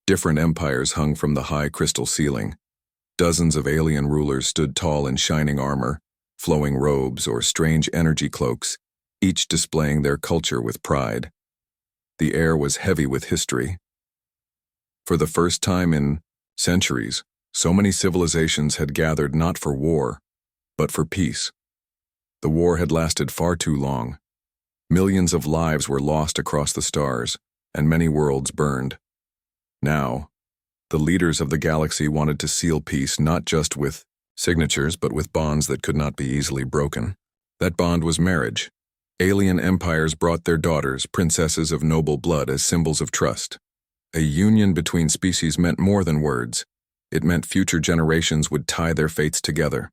Different empires hung from the high crystal ceiling. Dozens of alien rulers stood tall in shining armor, flowing robes or strange energy cloaks, each displaying their culture with pride. The air was heavy with history. For the first time in centuries, so many civilizations had gathered not for war, but for peace. The war had lasted far too long. Millions of lives were lost across the stars, and many worlds burned. Now, the leaders of the galaxy wanted to seal peace not just with signatures, but with bonds that could not be easily broken. That bond was marriage. Alien empires brought their daughters, princesses of noble blood, as symbols of trust. A union between species meant more than words. It meant future generations would tie their fates together.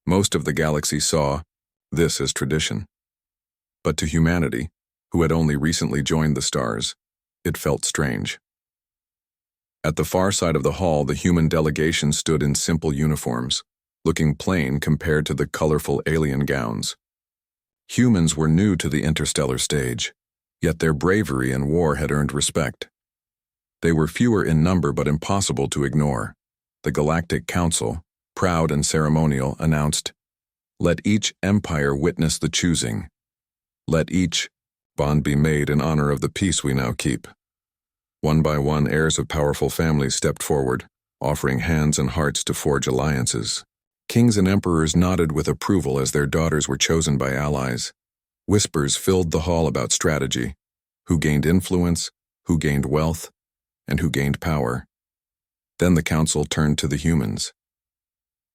Most of the galaxy saw this as tradition. But to humanity, who had only recently joined the stars, it felt strange. At the far side of the hall, the human delegation stood in simple uniforms, looking plain compared to the colorful alien gowns. Humans were new to the interstellar stage, yet their bravery in war had earned respect. They were fewer in number but impossible to ignore. The Galactic Council, proud and ceremonial, announced, "Let each empire witness the choosing. Let each bond be made in honor of the peace we now keep." One by one, heirs of powerful families stepped forward, offering hands and hearts to forge alliances. Kings and emperors nodded with approval as their daughters were chosen by allies. Whispers filled the hall about strategy: who gained influence, who gained wealth, and who gained power. Then the council turned to the humans.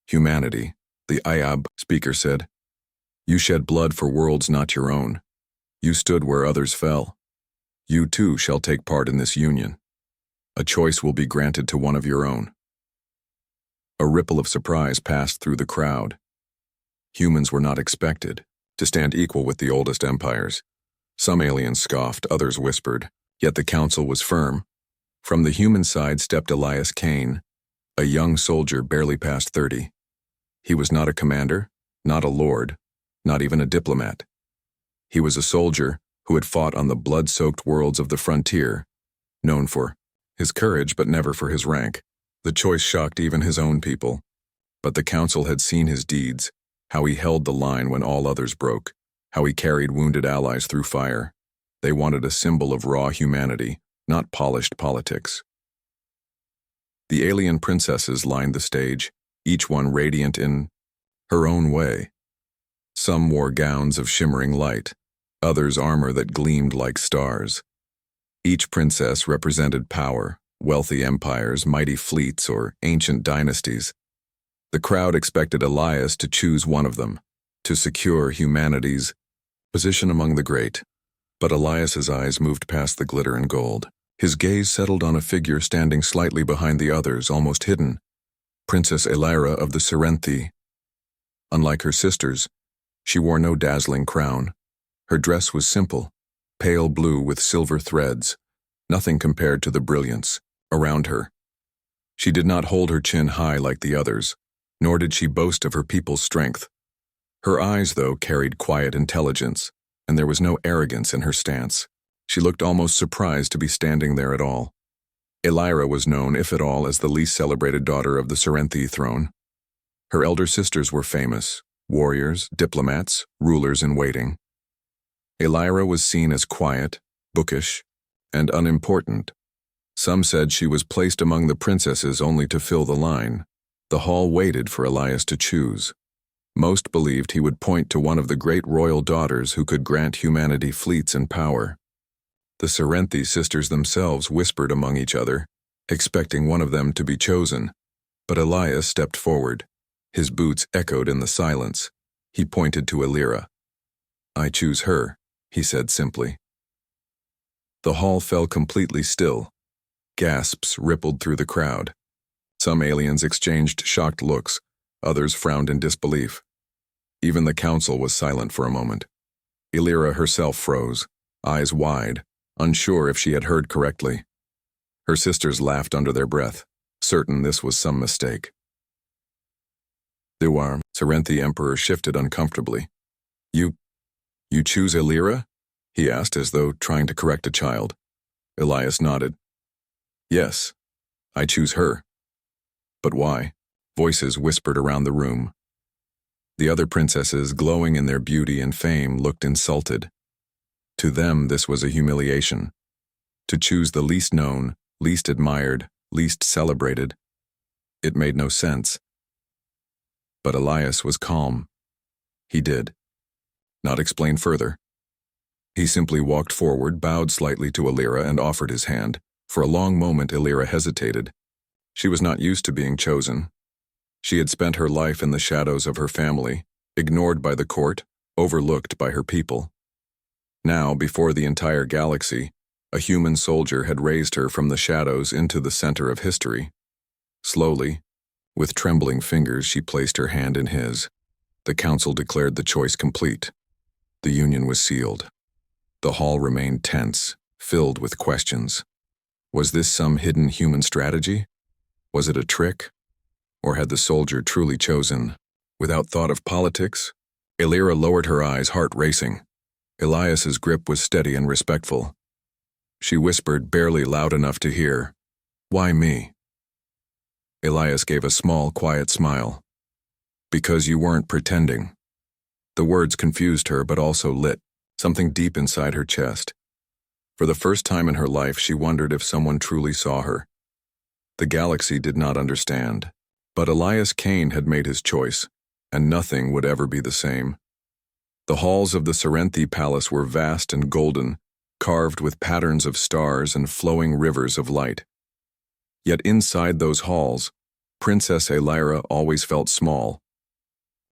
"Humanity," the Ayab speaker said, "you shed blood for worlds not your own. You stood where others fell. You too shall take part in this union. A choice will be granted to one of your own." A ripple of surprise passed through the crowd. Humans were not expected to stand equal with the oldest empires. Some aliens scoffed, others whispered, yet the council was firm. From the human side stepped Elias Kane, a young soldier barely past 30. He was not a commander, not a lord, not even a diplomat. He was a soldier who had fought on the blood-soaked worlds of the frontier, known for his courage but never for his rank. The choice shocked even his own people. But the council had seen his deeds, how he held the line when all others broke, how he carried wounded allies through fire. They wanted a symbol of raw humanity, not polished politics. The alien princesses lined the stage, each one radiant in her own way. Some wore gowns of shimmering light, others armor that gleamed like stars. Each princess represented power, wealthy empires, mighty fleets, or ancient dynasties. The crowd expected Elias to choose one of them, to secure humanity's position among the great. But Elias's eyes moved past the glitter and gold. His gaze settled on a figure standing slightly behind the others, almost hidden, Princess Elira of the Serenthi. Unlike her sisters, she wore no dazzling crown. Her dress was simple, pale blue with silver threads, nothing compared to the brilliance around her. She did not hold her chin high like the others, nor did she boast of her people's strength. Her eyes, though, carried quiet intelligence, and there was no arrogance in her stance. She looked almost surprised to be standing there at all. Elira was known, if at all, as the least celebrated daughter of the Serenthi throne. Her elder sisters were famous, warriors, diplomats, rulers in waiting. Elira was seen as quiet, bookish, and unimportant. Some said she was placed among the princesses only to fill the line. The hall waited for Elias to choose. Most believed he would point to one of the great royal daughters who could grant humanity fleets and power. The Serenthi sisters themselves whispered among each other, expecting one of them to be chosen. But Elias stepped forward. His boots echoed in the silence. He pointed to Elira. "I choose her," he said simply. The hall fell completely still. Gasps rippled through the crowd. Some aliens exchanged shocked looks, others frowned in disbelief. Even the council was silent for a moment. Elira herself froze, eyes wide, unsure if she had heard correctly. Her sisters laughed under their breath, certain this was some mistake. The Serenthi Emperor shifted uncomfortably. You choose Elira?" he asked, as though trying to correct a child. Elias nodded. "Yes, I choose her. But why? Voices whispered around the room. The other princesses, glowing in their beauty and fame, looked insulted. To them, this was a humiliation. To choose the least known, least admired, least celebrated. It made no sense. But Elias was calm. He did not explain further. He simply walked forward, bowed slightly to Illyra, and offered his hand. For a long moment, Illyra hesitated. She was not used to being chosen. She had spent her life in the shadows of her family, ignored by the court, overlooked by her people. Now, before the entire galaxy, a human soldier had raised her from the shadows into the center of history. Slowly, with trembling fingers, she placed her hand in his. The council declared the choice complete. The union was sealed. The hall remained tense, filled with questions. Was this some hidden human strategy? Was it a trick? Or had the soldier truly chosen? Without thought of politics, Illyra lowered her eyes, heart racing. Elias's grip was steady and respectful. She whispered, barely loud enough to hear, "Why me?" Elias gave a small, quiet smile. "Because you weren't pretending." The words confused her, but also lit something deep inside her chest. For the first time in her life, she wondered if someone truly saw her. The galaxy did not understand, but Elias Kane had made his choice, and nothing would ever be the same. The halls of the Scifi Palace were vast and golden, carved with patterns of stars and flowing rivers of light. Yet inside those halls, Princess Illyra always felt small.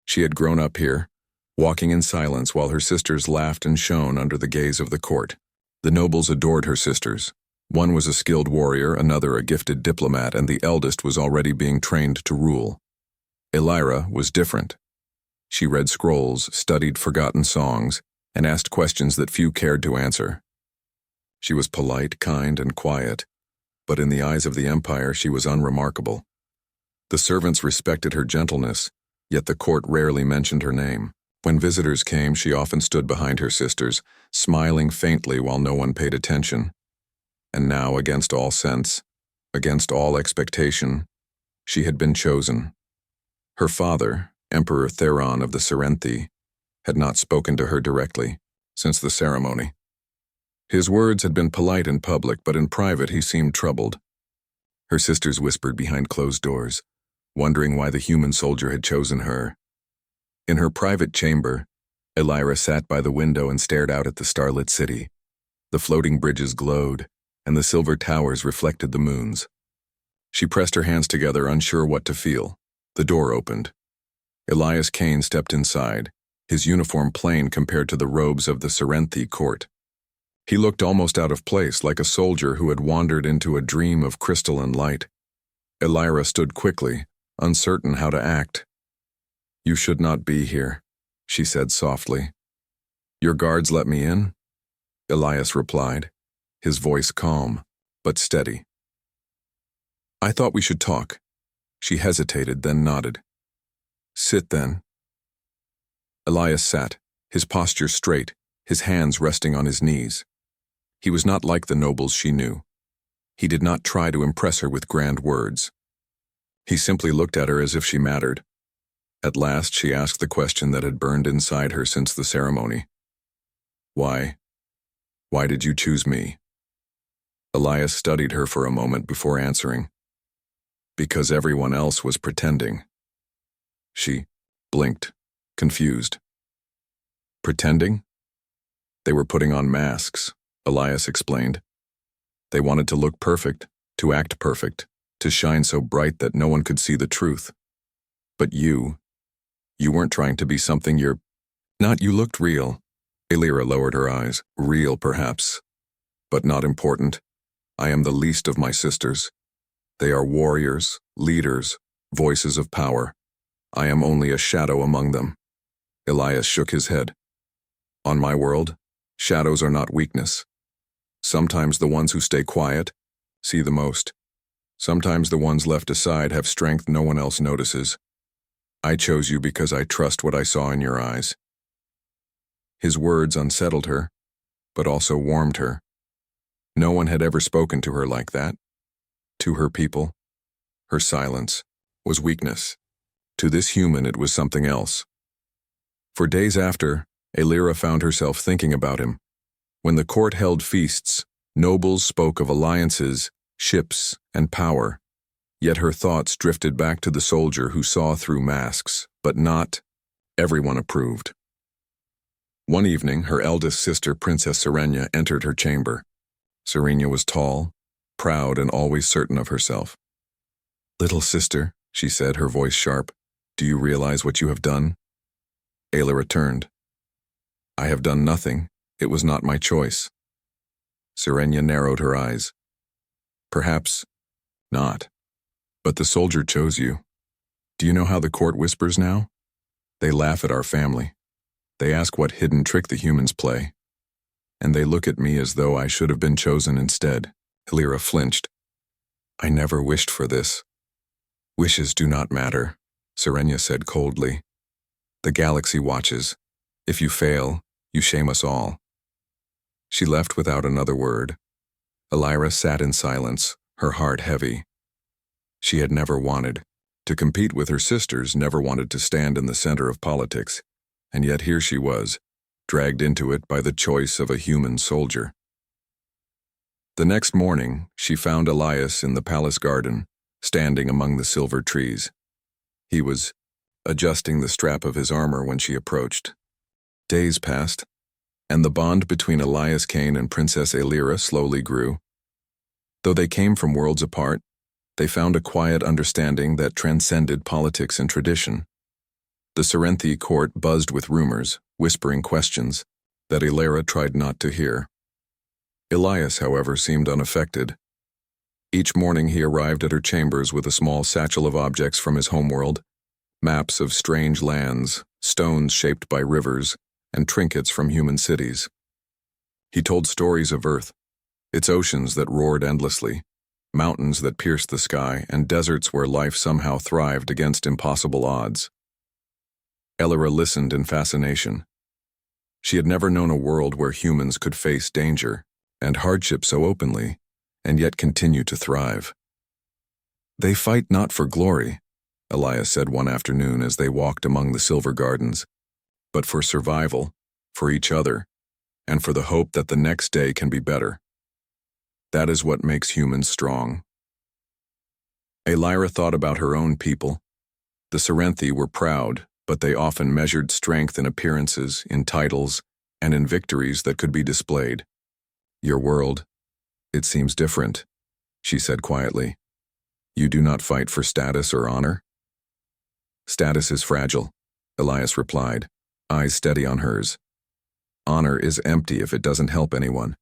She had grown up here, walking in silence while her sisters laughed and shone under the gaze of the court. The nobles adored her sisters. One was a skilled warrior, another a gifted diplomat, and the eldest was already being trained to rule. Illyra was different. She read scrolls, studied forgotten songs, and asked questions that few cared to answer. She was polite, kind, and quiet, but in the eyes of the Empire she was unremarkable. The servants respected her gentleness, yet the court rarely mentioned her name. When visitors came, she often stood behind her sisters, smiling faintly while no one paid attention. And now, against all sense, against all expectation, she had been chosen. Her father, Emperor Theron of the Scifi, had not spoken to her directly since the ceremony. His words had been polite in public, but in private he seemed troubled. Her sisters whispered behind closed doors, wondering why the human soldier had chosen her. In her private chamber, Illyra sat by the window and stared out at the starlit city. The floating bridges glowed, and the silver towers reflected the moons. She pressed her hands together, unsure what to feel. The door opened. Elias Kane stepped inside, his uniform plain compared to the robes of the Scifi court. He looked almost out of place, like a soldier who had wandered into a dream of crystal and light. Illyra stood quickly, uncertain how to act. "You should not be here," she said softly. "Your guards let me in?" Elias replied, his voice calm, but steady. "I thought we should talk." She hesitated, then nodded. "Sit then." Elias sat, his posture straight, his hands resting on his knees. He was not like the nobles she knew. He did not try to impress her with grand words. He simply looked at her as if she mattered. At last she asked the question that had burned inside her since the ceremony. "Why? Why did you choose me?" Elias studied her for a moment before answering. "Because everyone else was pretending." She blinked, confused. "Pretending?" "They were putting on masks," Elias explained. "They wanted to look perfect, to act perfect, to shine so bright that no one could see the truth. But you weren't trying to be something you're not. You looked real." Illyra lowered her eyes. "Real, perhaps, but not important. I am the least of my sisters. They are warriors, leaders, voices of power. I am only a shadow among them." Elias shook his head. "On my world, shadows are not weakness. Sometimes the ones who stay quiet see the most. Sometimes the ones left aside have strength no one else notices. I chose you because I trust what I saw in your eyes." His words unsettled her, but also warmed her. No one had ever spoken to her like that. To her people, her silence was weakness. To this human, it was something else. For days after, Aelira found herself thinking about him. When the court held feasts, nobles spoke of alliances, ships, and power. Yet her thoughts drifted back to the soldier who saw through masks, but not everyone approved. One evening, her eldest sister, Princess Serenia, entered her chamber. Serenia was tall, proud, and always certain of herself. "Little sister," she said, her voice sharp, "do you realize what you have done?" Aelira turned. "I have done nothing. It was not my choice." Serenia narrowed her eyes. "Perhaps not. But the soldier chose you. Do you know how the court whispers now? They laugh at our family. They ask what hidden trick the humans play. And they look at me as though I should have been chosen instead." Aelira flinched. "I never wished for this." "Wishes do not matter," Serenia said coldly. "The galaxy watches. If you fail, you shame us all." She left without another word. Aelira sat in silence, her heart heavy. She had never wanted to compete with her sisters, never wanted to stand in the center of politics, and yet here she was, dragged into it by the choice of a human soldier. The next morning, she found Elias in the palace garden, standing among the silver trees. He was adjusting the strap of his armor when she approached. Days passed, and the bond between Elias Kane and Princess Aelira slowly grew. Though they came from worlds apart, they found a quiet understanding that transcended politics and tradition. The Serenthi court buzzed with rumors, whispering questions that Aelira tried not to hear. Elias, however, seemed unaffected. Each morning he arrived at her chambers with a small satchel of objects from his homeworld, maps of strange lands, stones shaped by rivers, and trinkets from human cities. He told stories of Earth, its oceans that roared endlessly, mountains that pierced the sky, and deserts where life somehow thrived against impossible odds. Aelira listened in fascination. She had never known a world where humans could face danger and hardship so openly, and yet continue to thrive. "They fight not for glory," Elias said one afternoon as they walked among the silver gardens, "but for survival, for each other, and for the hope that the next day can be better. That is what makes humans strong." Aelira thought about her own people. The Serenthi were proud, but they often measured strength in appearances, in titles, and in victories that could be displayed. "Your world, it seems different," she said quietly. "You do not fight for status or honor?" "Status is fragile," Elias replied, eyes steady on hers. "Honor is empty if it doesn't help anyone.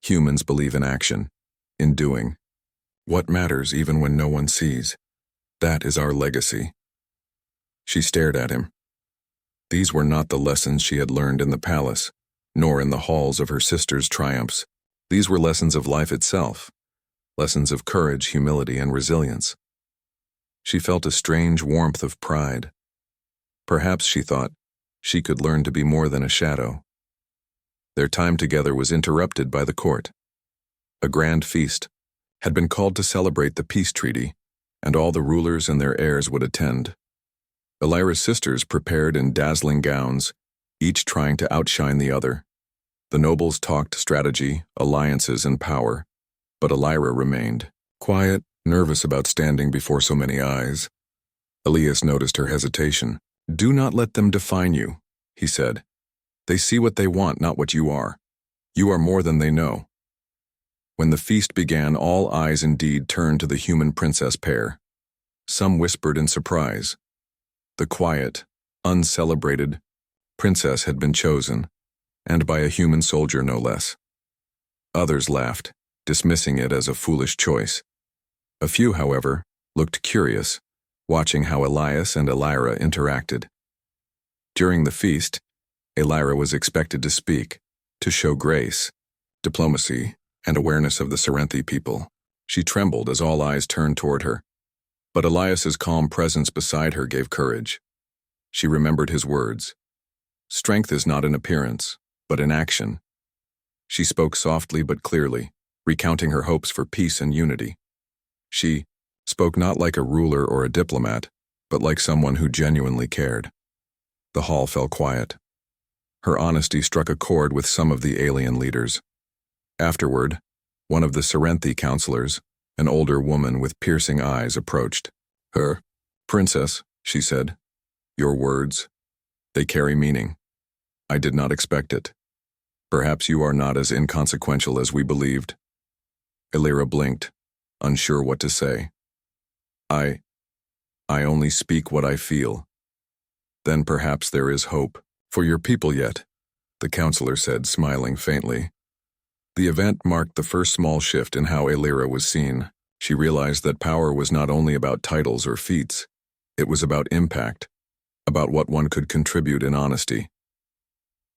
Humans believe in action, in doing. What matters even when no one sees? That is our legacy." She stared at him. These were not the lessons she had learned in the palace, nor in the halls of her sister's triumphs. These were lessons of life itself, lessons of courage, humility, and resilience. She felt a strange warmth of pride. Perhaps, she thought, she could learn to be more than a shadow. Their time together was interrupted by the court. A grand feast had been called to celebrate the peace treaty, and all the rulers and their heirs would attend. Aelira's sisters prepared in dazzling gowns, each trying to outshine the other. The nobles talked strategy, alliances, and power, but Aelira remained quiet, nervous about standing before so many eyes. Elias noticed her hesitation. "Do not let them define you," he said. "They see what they want, not what you are. You are more than they know." When the feast began, all eyes indeed turned to the human princess pair. Some whispered in surprise. The quiet, uncelebrated princess had been chosen, and by a human soldier no less. Others laughed, dismissing it as a foolish choice. A few, however, looked curious, watching how Elias and Aelira interacted. During the feast, Aelira was expected to speak, to show grace, diplomacy, and awareness of the Serenthi people. She trembled as all eyes turned toward her. But Elias's calm presence beside her gave courage. She remembered his words. "Strength is not in appearance, but in action." She spoke softly but clearly, recounting her hopes for peace and unity. She spoke not like a ruler or a diplomat, but like someone who genuinely cared. The hall fell quiet. Her honesty struck a chord with some of the alien leaders. Afterward, one of the Scifi counselors, an older woman with piercing eyes, approached. Her, "Princess," she said, "your words, they carry meaning. I did not expect it. Perhaps you are not as inconsequential as we believed." Illyra blinked, unsure what to say. I only speak what I feel." "Then perhaps there is hope for your people yet," the counselor said, smiling faintly. The event marked the first small shift in how Illyra was seen. She realized that power was not only about titles or feats, it was about impact, about what one could contribute in honesty.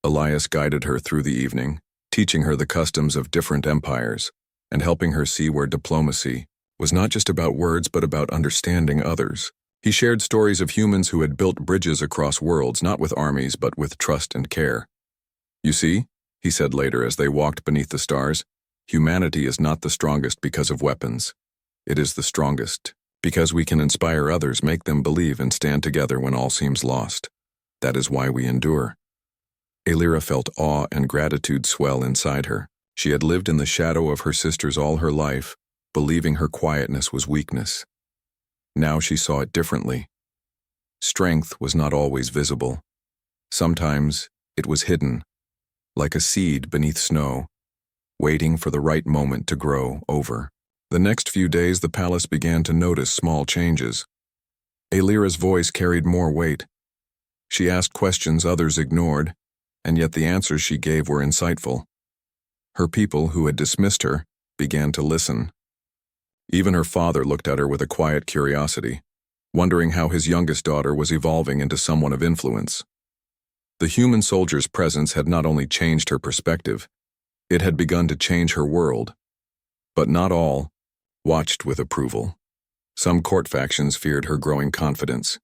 Elias guided her through the evening, teaching her the customs of different empires, and helping her see where diplomacy was not just about words but about understanding others. He shared stories of humans who had built bridges across worlds, not with armies but with trust and care. "You see," he said later as they walked beneath the stars, "humanity is not the strongest because of weapons. It is the strongest because we can inspire others, make them believe, and stand together when all seems lost. That is why we endure." Illyra felt awe and gratitude swell inside her. She had lived in the shadow of her sisters all her life, believing her quietness was weakness. Now she saw it differently. Strength was not always visible. Sometimes it was hidden, like a seed beneath snow, waiting for the right moment to grow over. The next few days the palace began to notice small changes. Illyra's voice carried more weight. She asked questions others ignored, and yet the answers she gave were insightful. Her people, who had dismissed her, began to listen. Even her father looked at her with a quiet curiosity, wondering how his youngest daughter was evolving into someone of influence. The human soldier's presence had not only changed her perspective, it had begun to change her world. But not all watched with approval. Some court factions feared her growing confidence.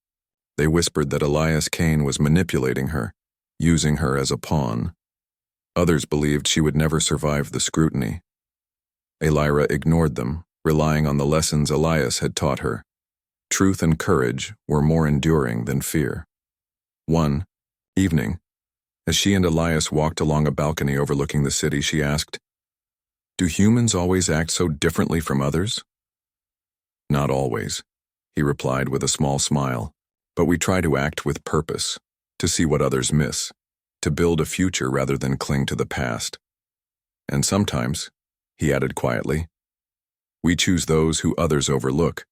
They whispered that Elias Kane was manipulating her, using her as a pawn. Others believed she would never survive the scrutiny. Illyra ignored them, relying on the lessons Elias had taught her. Truth and courage were more enduring than fear. One evening, as she and Elias walked along a balcony overlooking the city, she asked, "Do humans always act so differently from others?" "Not always," he replied with a small smile, "but we try to act with purpose, to see what others miss, to build a future rather than cling to the past. And sometimes," he added quietly, "we choose those who others overlook,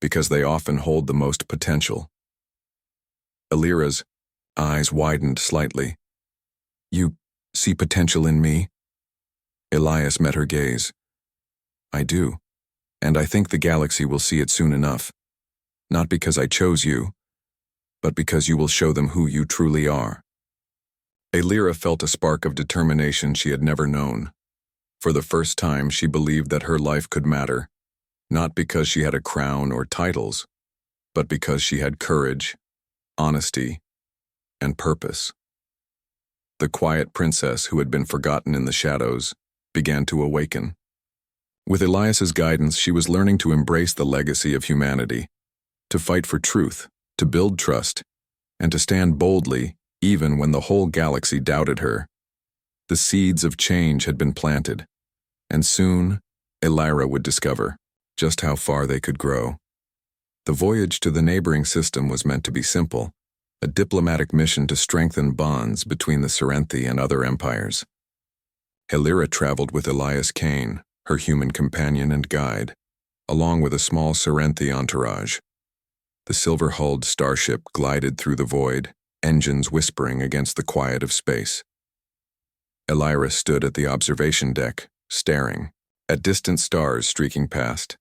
because they often hold the most potential." Illyra's eyes widened slightly. "You see potential in me?" Elias met her gaze. "I do, and I think the galaxy will see it soon enough. Not because I chose you, but because you will show them who you truly are." Illyra felt a spark of determination she had never known. For the first time, she believed that her life could matter, not because she had a crown or titles, but because she had courage, honesty, and purpose. The quiet princess who had been forgotten in the shadows began to awaken. With Elias's guidance, she was learning to embrace the legacy of humanity, to fight for truth, to build trust, and to stand boldly even when the whole galaxy doubted her. The seeds of change had been planted, and soon Illyra would discover just how far they could grow. The voyage to the neighboring system was meant to be simple, a diplomatic mission to strengthen bonds between the Scifi and other empires. Illyra traveled with Elias Kane, her human companion and guide, along with a small Scifi entourage. The silver-hulled starship glided through the void, engines whispering against the quiet of space. Illyra stood at the observation deck, staring at distant stars streaking past.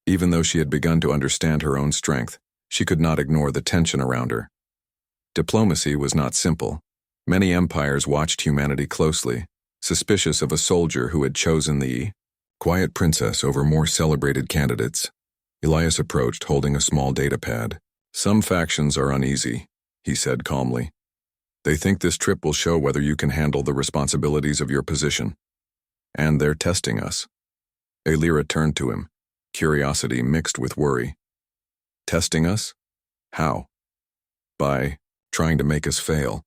Even though she had begun to understand her own strength, she could not ignore the tension around her. Diplomacy was not simple. Many empires watched humanity closely, suspicious of a soldier who had chosen the quiet princess over more celebrated candidates. Elias approached, holding a small data pad. "Some factions are uneasy," he said calmly. "They think this trip will show whether you can handle the responsibilities of your position. And they're testing us." Illyra turned to him. curiosity mixed with worry. Testing us? How? By trying to make us fail,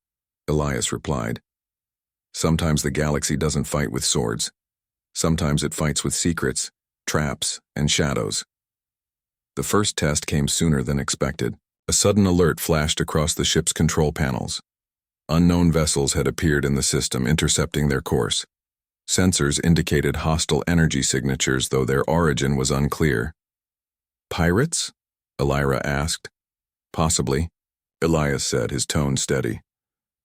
Elias replied. Sometimes the galaxy doesn't fight with swords. Sometimes it fights with secrets, traps, and shadows. The first test came sooner than expected. A sudden alert flashed across the ship's control panels. Unknown vessels had appeared in the system, intercepting their course. Sensors indicated hostile energy signatures, though their origin was unclear. Pirates? Elira asked. Possibly, Elias said, his tone steady.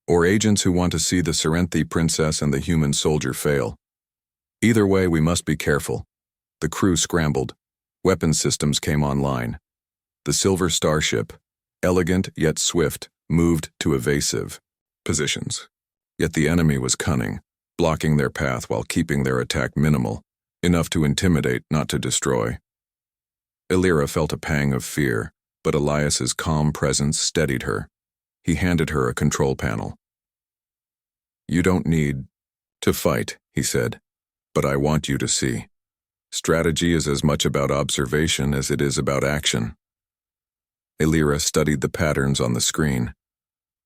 Or agents who want to see the Scifi princess and the human soldier fail. Either way, we must be careful. The crew scrambled. Weapon systems came online. The Silver Starship, elegant yet swift, moved to evasive positions. Yet the enemy was cunning, blocking their path while keeping their attack minimal, enough to intimidate, not to destroy. Elira felt a pang of fear, but Elias's calm presence steadied her. He handed her a control panel. You don't need to fight, he said, but I want you to see. Strategy is as much about observation as it is about action. Elira studied the patterns on the screen.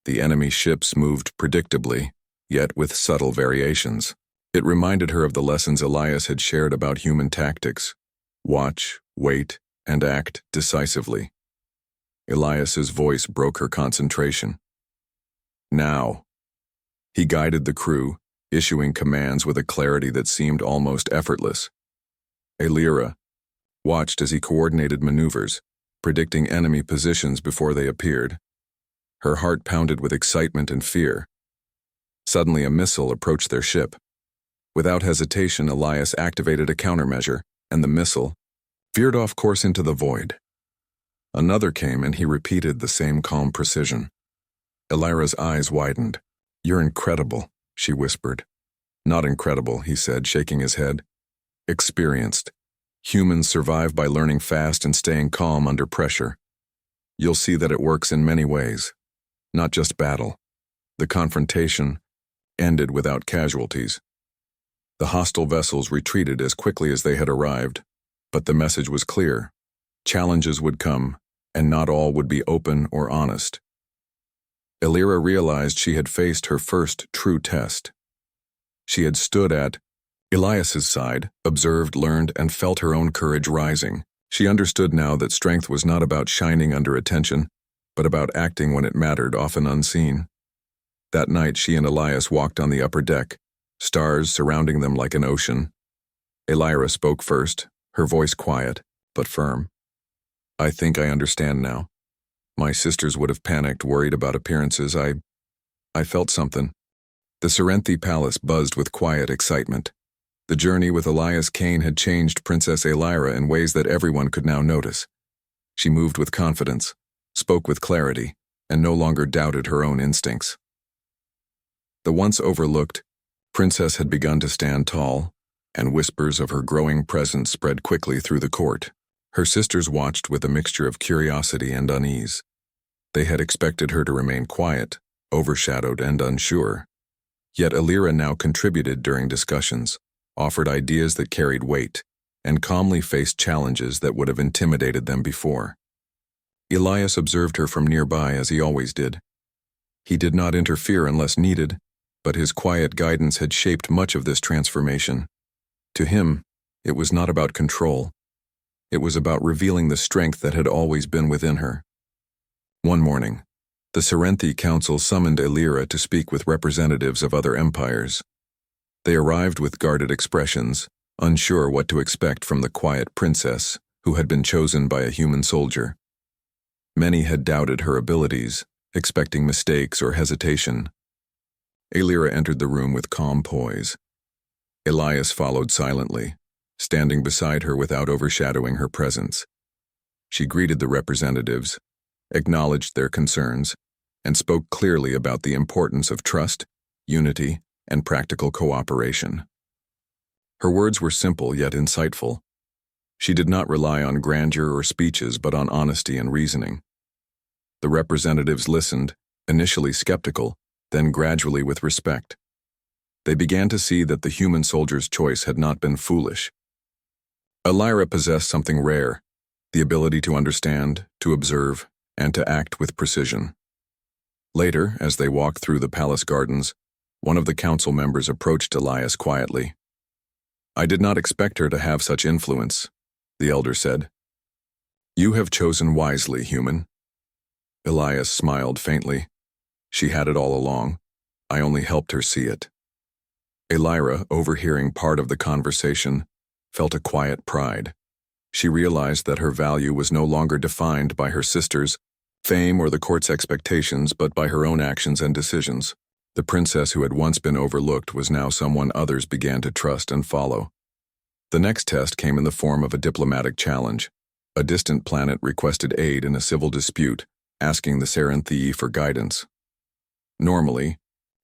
The enemy ships moved predictably, yet with subtle variations. It reminded her of the lessons Elias had shared about human tactics. Watch, wait, and act decisively. Elias's voice broke her concentration. Now. He guided the crew, issuing commands with a clarity that seemed almost effortless. Elira watched as he coordinated maneuvers, predicting enemy positions before they appeared. Her heart pounded with excitement and fear. Suddenly, a missile approached their ship. Without hesitation, Elias activated a countermeasure, and the missile veered off course into the void. Another came, and he repeated the same calm precision. Elira's eyes widened. You're incredible, she whispered. Not incredible, he said, shaking his head. Experienced. Humans survive by learning fast and staying calm under pressure. You'll see that it works in many ways. Not just battle. The confrontation ended without casualties. The hostile vessels retreated as quickly as they had arrived, but the message was clear. Challenges would come, and not all would be open or honest. Elira realized she had faced her first true test. She had stood at Elias's side, observed, learned, and felt her own courage rising. She understood now that strength was not about shining under attention, but about acting when it mattered, often unseen. That night, she and Elias walked on the upper deck, stars surrounding them like an ocean. Elira spoke first, her voice quiet, but firm. I think I understand now. My sisters would have panicked, worried about appearances. I felt something. The Scifi palace buzzed with quiet excitement. The journey with Elias Kane had changed Princess Elira in ways that everyone could now notice. She moved with confidence, spoke with clarity, and no longer doubted her own instincts. The once overlooked princess had begun to stand tall, and whispers of her growing presence spread quickly through the court. Her sisters watched with a mixture of curiosity and unease. They had expected her to remain quiet, overshadowed, and unsure. Yet Elira now contributed during discussions, offered ideas that carried weight, and calmly faced challenges that would have intimidated them before. Elias observed her from nearby as he always did. He did not interfere unless needed, but his quiet guidance had shaped much of this transformation. To him, it was not about control. It was about revealing the strength that had always been within her. One morning, the Scifi Council summoned Elira to speak with representatives of other empires. They arrived with guarded expressions, unsure what to expect from the quiet princess who had been chosen by a human soldier. Many had doubted her abilities, expecting mistakes or hesitation. Elira entered the room with calm poise. Elias followed silently, standing beside her without overshadowing her presence. She greeted the representatives, acknowledged their concerns, and spoke clearly about the importance of trust, unity, and practical cooperation. Her words were simple yet insightful. She did not rely on grandeur or speeches, but on honesty and reasoning. The representatives listened, initially skeptical, then gradually with respect. They began to see that the human soldier's choice had not been foolish. Elira possessed something rare, the ability to understand, to observe, and to act with precision. Later, as they walked through the palace gardens, one of the council members approached Elias quietly. "I did not expect her to have such influence," the elder said. "You have chosen wisely, human." Elias smiled faintly. "She had it all along. I only helped her see it." Elira, overhearing part of the conversation, felt a quiet pride. She realized that her value was no longer defined by her sisters' fame or the court's expectations, but by her own actions and decisions. The princess who had once been overlooked was now someone others began to trust and follow. The next test came in the form of a diplomatic challenge. A distant planet requested aid in a civil dispute, asking the Scifi for guidance. Normally,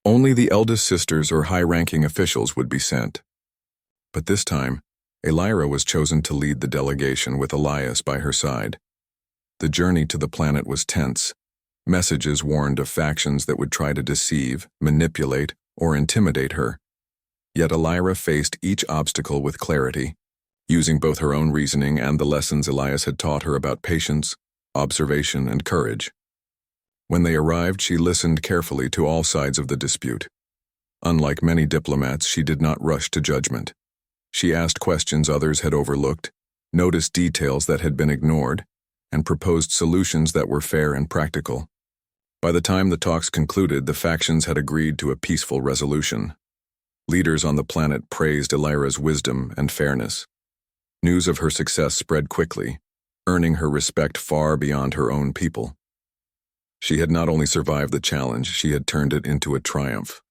only the eldest sisters or high-ranking officials would be sent. But this time, Elira was chosen to lead the delegation with Elias by her side. The journey to the planet was tense. Messages warned of factions that would try to deceive, manipulate, or intimidate her. Yet Elira faced each obstacle with clarity, using both her own reasoning and the lessons Elias had taught her about patience, observation, and courage. When they arrived, she listened carefully to all sides of the dispute. Unlike many diplomats, she did not rush to judgment. She asked questions others had overlooked, noticed details that had been ignored, and proposed solutions that were fair and practical. By the time the talks concluded, the factions had agreed to a peaceful resolution. Leaders on the planet praised Elira's wisdom and fairness. News of her success spread quickly, earning her respect far beyond her own people. She had not only survived the challenge, she had turned it into a triumph.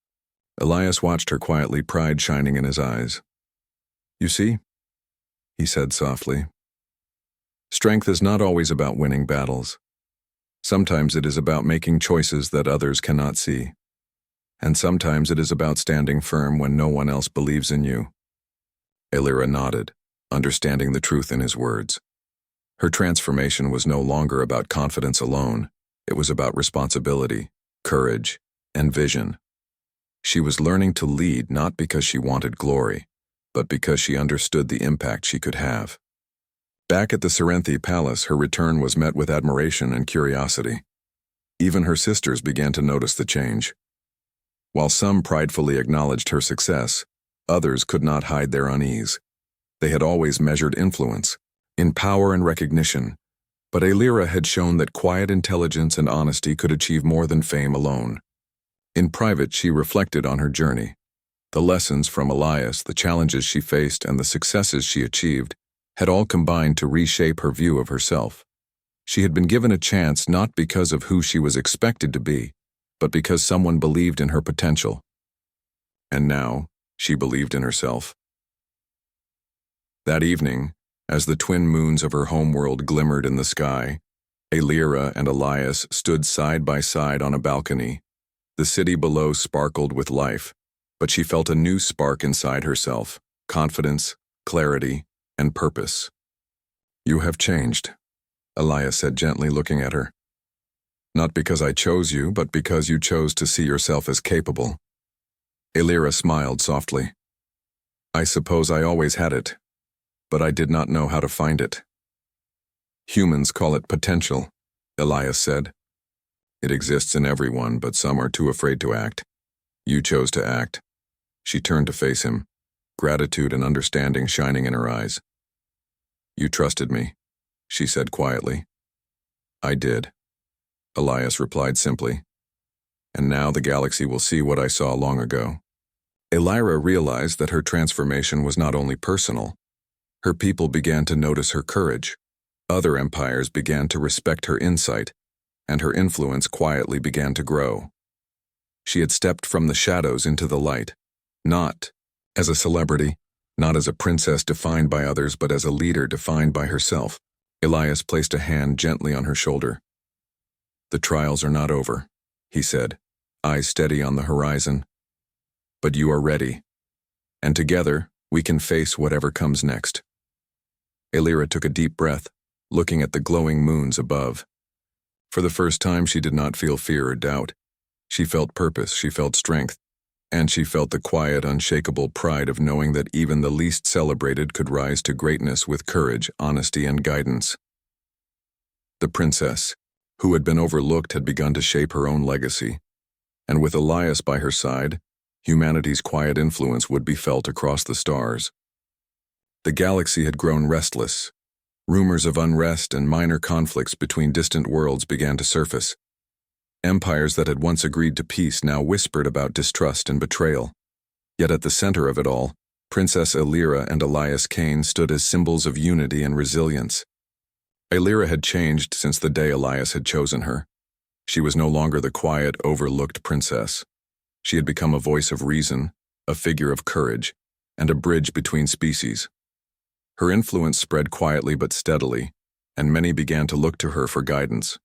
Elias watched her quietly, pride shining in his eyes. "You see," he said softly, "strength is not always about winning battles. Sometimes it is about making choices that others cannot see. And sometimes it is about standing firm when no one else believes in you." Elira nodded, understanding the truth in his words. Her transformation was no longer about confidence alone. It was about responsibility, courage, and vision. She was learning to lead not because she wanted glory, but because she understood the impact she could have. Back at the Scifi palace, her return was met with admiration and curiosity. Even her sisters began to notice the change. While some pridefully acknowledged her success, others could not hide their unease. They had always measured influence, in power and recognition, but Elira had shown that quiet intelligence and honesty could achieve more than fame alone. In private, she reflected on her journey. The lessons from Elias, the challenges she faced, and the successes she achieved had all combined to reshape her view of herself. She had been given a chance not because of who she was expected to be, but because someone believed in her potential. And now, she believed in herself. That evening, as the twin moons of her homeworld glimmered in the sky, Elira and Elias stood side by side on a balcony. The city below sparkled with life, but she felt a new spark inside herself, confidence, clarity, and purpose. "You have changed," Elias said gently, looking at her. "Not because I chose you, but because you chose to see yourself as capable." Elira smiled softly. "I suppose I always had it, but I did not know how to find it." "Humans call it potential," Elias said. "It exists in everyone, but some are too afraid to act. You chose to act." She turned to face him, gratitude and understanding shining in her eyes. "You trusted me," she said quietly. "I did," Elias replied simply. "And now the galaxy will see what I saw long ago." Elira realized that her transformation was not only personal. Her people began to notice her courage. Other empires began to respect her insight, and her influence quietly began to grow. She had stepped from the shadows into the light, not as a celebrity, not as a princess defined by others, but as a leader defined by herself. Elias placed a hand gently on her shoulder. "The trials are not over," he said, eyes steady on the horizon. "But you are ready, and together we can face whatever comes next." Elira took a deep breath, looking at the glowing moons above. For the first time, she did not feel fear or doubt. She felt purpose, she felt strength, And she felt the quiet, unshakable pride of knowing that even the least celebrated could rise to greatness with courage, honesty, and guidance. The princess, who had been overlooked, had begun to shape her own legacy, and with Elias by her side, humanity's quiet influence would be felt across the stars. The galaxy had grown restless. Rumors of unrest and minor conflicts between distant worlds began to surface. Empires that had once agreed to peace now whispered about distrust and betrayal. Yet at the center of it all, Princess Elira and Elias Kane stood as symbols of unity and resilience. Elira had changed since the day Elias had chosen her. She was no longer the quiet, overlooked princess. She had become a voice of reason, a figure of courage, and a bridge between species. Her influence spread quietly but steadily, and many began to look to her for guidance.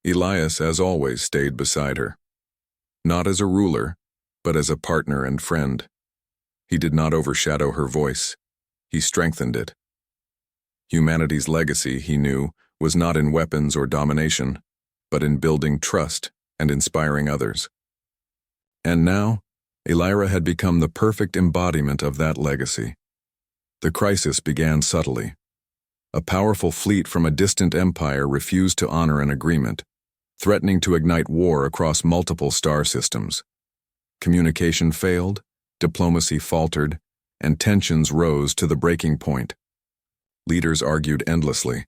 Elias, as always, stayed beside her. Not as a ruler, but as a partner and friend. He did not overshadow her voice. He strengthened it. Humanity's legacy, he knew, was not in weapons or domination, but in building trust and inspiring others. And now, Elira had become the perfect embodiment of that legacy. The crisis began subtly. A powerful fleet from a distant empire refused to honor an agreement, threatening to ignite war across multiple star systems. Communication failed, diplomacy faltered, and tensions rose to the breaking point. Leaders argued endlessly,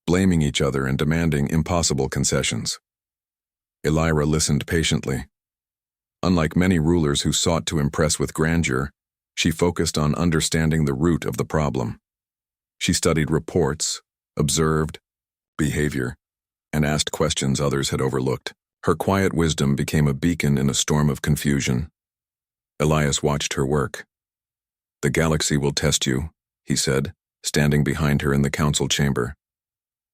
blaming each other and demanding impossible concessions. Elira listened patiently. Unlike many rulers who sought to impress with grandeur, she focused on understanding the root of the problem. She studied reports, observed behavior, and asked questions others had overlooked. Her quiet wisdom became a beacon in a storm of confusion. Elias watched her work. "The galaxy will test you," he said, standing behind her in the council chamber.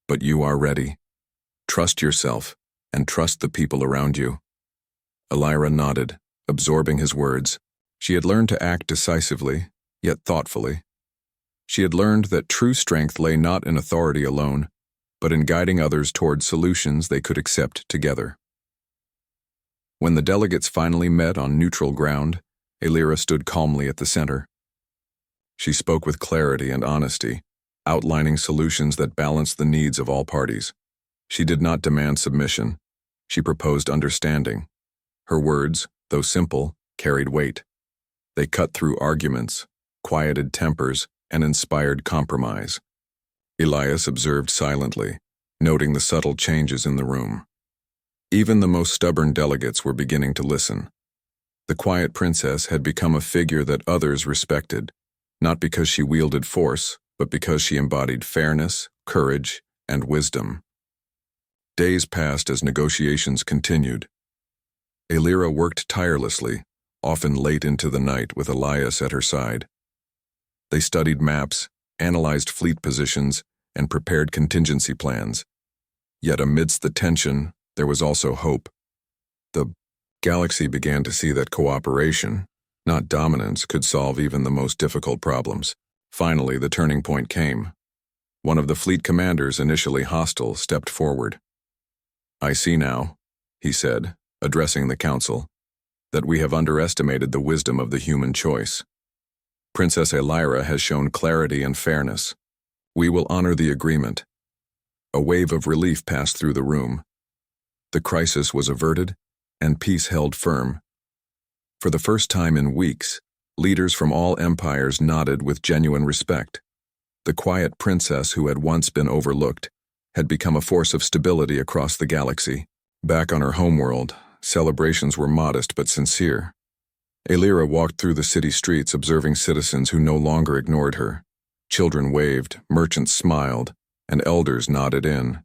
"But you are ready. Trust yourself, and trust the people around you." Elira nodded, absorbing his words. She had learned to act decisively, yet thoughtfully. She had learned that true strength lay not in authority alone, but in guiding others toward solutions they could accept together. When the delegates finally met on neutral ground, Elira stood calmly at the center. She spoke with clarity and honesty, outlining solutions that balanced the needs of all parties. She did not demand submission. She proposed understanding. Her words, though simple, carried weight. They cut through arguments, quieted tempers, and inspired compromise. Elias observed silently, noting the subtle changes in the room. Even the most stubborn delegates were beginning to listen. The quiet princess had become a figure that others respected, not because she wielded force, but because she embodied fairness, courage, and wisdom. Days passed as negotiations continued. Elira worked tirelessly, often late into the night with Elias at her side. They studied maps, analyzed fleet positions, and prepared contingency plans. Yet amidst the tension, there was also hope. The galaxy began to see that cooperation, not dominance, could solve even the most difficult problems. Finally, the turning point came. One of the fleet commanders, initially hostile, stepped forward. "I see now," he said, addressing the council, "that we have underestimated the wisdom of the human choice. Princess Elira has shown clarity and fairness. We will honor the agreement." A wave of relief passed through the room. The crisis was averted, and peace held firm. For the first time in weeks, leaders from all empires nodded with genuine respect. The quiet princess who had once been overlooked had become a force of stability across the galaxy. Back on her homeworld, celebrations were modest but sincere. Elira walked through the city streets observing citizens who no longer ignored her. Children waved, merchants smiled, and elders nodded in.